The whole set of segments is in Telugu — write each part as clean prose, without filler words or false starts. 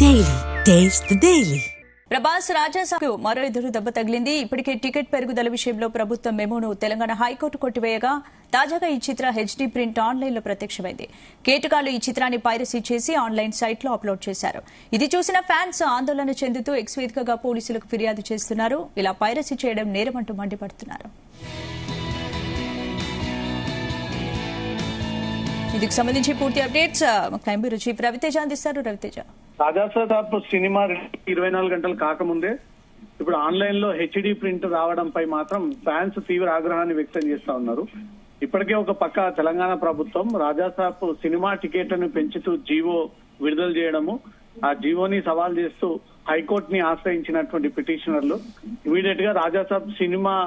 Daily. Taste the Daily. Prabhas రాజాసాకు మరో ఎదురు దెబ్బ తగిలింది. ఇప్పటికే టికెట్ పెరుగుదల విషయంలో ప్రభుత్వం మెమోను తెలంగాణ హైకోర్టు కొట్టివేయగా తాజాగా ఈ చిత్ర హెచ్డీ ప్రింట్ ఆన్లైన్లో ప్రత్యక్షమైంది. కేటుగాళ్లు ఈ చిత్రాన్ని పైరసీ చేసి ఆన్లైన్ సైట్లో అప్లోడ్ చేశారు. ఇది చూసిన ఫ్యాన్స్ ఆందోళన చెందుతూ ఎక్స్ వేదికగా పోలీసులకు ఫిర్యాదు చేస్తున్నారు. ఇలా పైరసీ చేయడం నేరమంటూ మండిపడుతున్నారు. ఇందుకు సంబంధించి పూర్తి updates crime bureau chief Raviteja అందిస్తారు. రవితేజ, రాజాసాబ్ సినిమా 24 గంటలు కాకముందే ఇప్పుడు ఆన్లైన్ లో హెచ్డి ప్రింట్ రావడంపై మాత్రం ఫ్యాన్స్ తీవ్ర ఆగ్రహాన్ని వ్యక్తం చేస్తా ఉన్నారు. ఇప్పటికే ఒక పక్క తెలంగాణ ప్రభుత్వం రాజాసాబ్ సినిమా టికెట్లను పెంచుతూ జీవో విడుదల చేయడము, ఆ జీవోని సవాల్ చేస్తూ హైకోర్టుని ఆశ్రయించినటువంటి పిటిషనర్లు ఇమీడియట్ గా రాజాసాబ్ సినిమా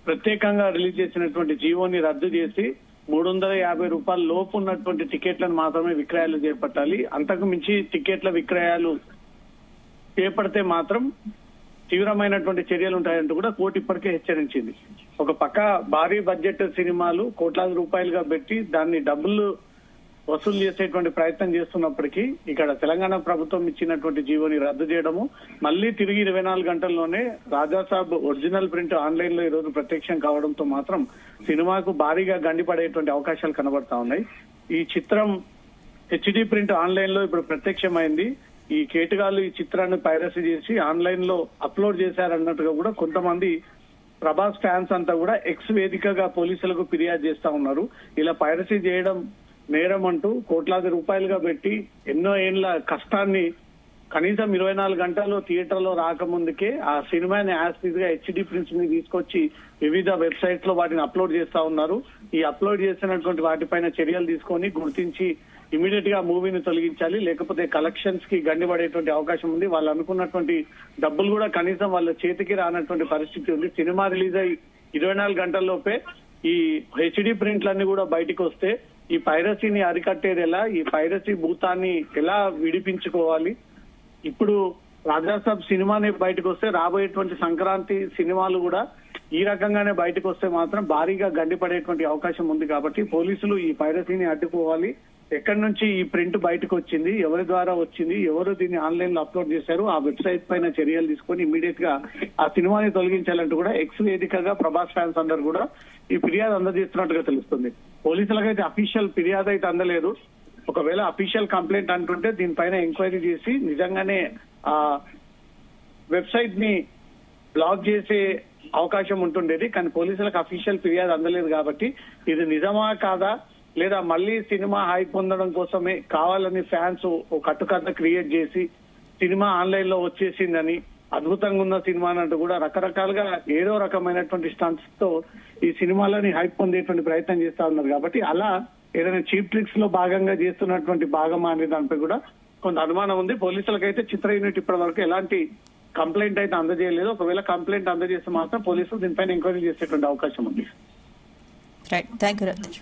ప్రత్యేకంగా రిలీజ్ చేసినటువంటి జీవోని రద్దు చేసి 350 రూపాయల లోపు ఉన్నటువంటి టికెట్లను మాత్రమే విక్రయాలు చేపట్టాలి. అంతకు మించి టికెట్ల విక్రయాలు చేపడితే మాత్రం తీవ్రమైనటువంటి చర్యలు ఉంటాయంటూ కూడా కోర్టు ఇప్పటికే హెచ్చరించింది. ఒక పక్క భారీ బడ్జెట్ సినిమాలు కోట్లాది రూపాయలుగా పెట్టి దాన్ని డబ్బులు వసూలు చేసేటువంటి ప్రయత్నం చేస్తున్నప్పటికీ ఇక్కడ తెలంగాణ ప్రభుత్వం ఇచ్చినటువంటి జీవోని రద్దు చేయడము, మళ్లీ తిరిగి 24 గంటల్లోనే రాజాసాబ్ ఒరిజినల్ ప్రింట్ ఆన్లైన్ లో ఈ రోజు ప్రత్యక్షం కావడంతో మాత్రం సినిమాకు భారీగా గండిపడేటువంటి అవకాశాలు కనబడతా ఉన్నాయి. ఈ చిత్రం హెచ్డి ప్రింట్ ఆన్లైన్ లో ఇప్పుడు ప్రత్యక్షమైంది. ఈ కేటుగాళ్లు ఈ చిత్రాన్ని పైరసీ చేసి ఆన్లైన్ లో అప్లోడ్ చేశారన్నట్టుగా కూడా కొంతమంది ప్రభాస్ ఫ్యాన్స్ అంతా కూడా ఎక్స్ వేదికగా పోలీసులకు ఫిర్యాదు చేస్తా ఉన్నారు. ఇలా పైరసీ చేయడం నేరం అంటూ కోట్లాది రూపాయలుగా పెట్టి ఎన్నో ఏళ్ల కష్టాన్ని కనీసం 24 గంటలు థియేటర్ లో రాకముందుకే ఆ సినిమాని యాజ్ గా హెచ్డి ప్రింట్స్ ని తీసుకొచ్చి వివిధ వెబ్సైట్స్ లో వాటిని అప్లోడ్ చేస్తా ఉన్నారు. ఈ అప్లోడ్ చేసినటువంటి వాటిపైన చర్యలు తీసుకొని గుర్తించి ఇమీడియట్ గా మూవీని తొలగించాలి, లేకపోతే కలెక్షన్స్ కి గండిపడేటువంటి అవకాశం ఉంది. వాళ్ళు అనుకున్నటువంటి డబ్బులు కూడా కనీసం వాళ్ళ చేతికి రానటువంటి పరిస్థితి ఉంది. సినిమా రిలీజ్ అయ్యి 24 గంటల్లోపే ఈ హెచ్డి ప్రింట్లన్నీ కూడా బయటకు వస్తే ఈ పైరసీని అరికట్టేది ఎలా, ఈ పైరసీ భూతాన్ని ఎలా విడిపించుకోవాలి? ఇప్పుడు రాజాసాబ్ సినిమాని బయటకు వస్తే రాబోయేటువంటి సంక్రాంతి సినిమాలు కూడా ఈ రకంగానే బయటకు వస్తే మాత్రం భారీగా గండిపడేటువంటి అవకాశం ఉంది. కాబట్టి పోలీసులు ఈ పైరసీని అడ్డుకోవాలి. ఎక్కడి నుంచి ఈ ప్రింట్ బయటకు వచ్చింది, ఎవరి ద్వారా వచ్చింది, ఎవరు దీన్ని ఆన్లైన్ లో అప్లోడ్ చేశారు, ఆ వెబ్సైట్ పైన చర్యలు తీసుకొని ఇమీడియట్ గా ఆ సినిమాని తొలగించాలంటూ కూడా ఎక్స్ వేదికగా ప్రభాస్ ఫ్యాన్స్ అందరూ కూడా ఈ ఫిర్యాదు అందజేస్తున్నట్టుగా తెలుస్తుంది. పోలీసులకైతే అఫీషియల్ ఫిర్యాదు అయితే అందలేదు. ఒకవేళ అఫీషియల్ కంప్లైంట్ అంటుంటే దీనిపైన ఎంక్వైరీ చేసి నిజంగానే ఆ వెబ్సైట్ ని బ్లాక్ చేసే అవకాశం ఉంటుండేది. కానీ పోలీసులకు అఫీషియల్ ఫిర్యాదు అందలేదు కాబట్టి ఇది నిజమా కాదా, లేదా మళ్ళీ సినిమా హైప్ పొందడం కోసమే కావాలని ఫ్యాన్స్ ఒక కట్టుకథ క్రియేట్ చేసి సినిమా ఆన్లైన్ లో వచ్చేసిందని, అద్భుతంగా ఉన్న సినిమా అంటూ కూడా రకరకాలుగా ఏదో రకమైనటువంటి స్టంట్స్ తో ఈ సినిమాలని హైప్ పొందేటువంటి ప్రయత్నం చేస్తా ఉన్నారు. కాబట్టి అలా ఏదైనా చీప్ ట్రిక్స్ లో భాగంగా చేస్తున్నటువంటి భాగమా అనే దానిపై కూడా కొంత అనుమానం ఉంది. పోలీసులకైతే చిత్ర యూనిట్ ఇప్పటి వరకు ఎలాంటి కంప్లైంట్ అయితే అందజేయలేదు. ఒకవేళ కంప్లైంట్ అందజేస్తే మాత్రం పోలీసులు దీనిపైన ఎంక్వైరీ చేసేటువంటి అవకాశం ఉంది. Right, thank you Raviteja.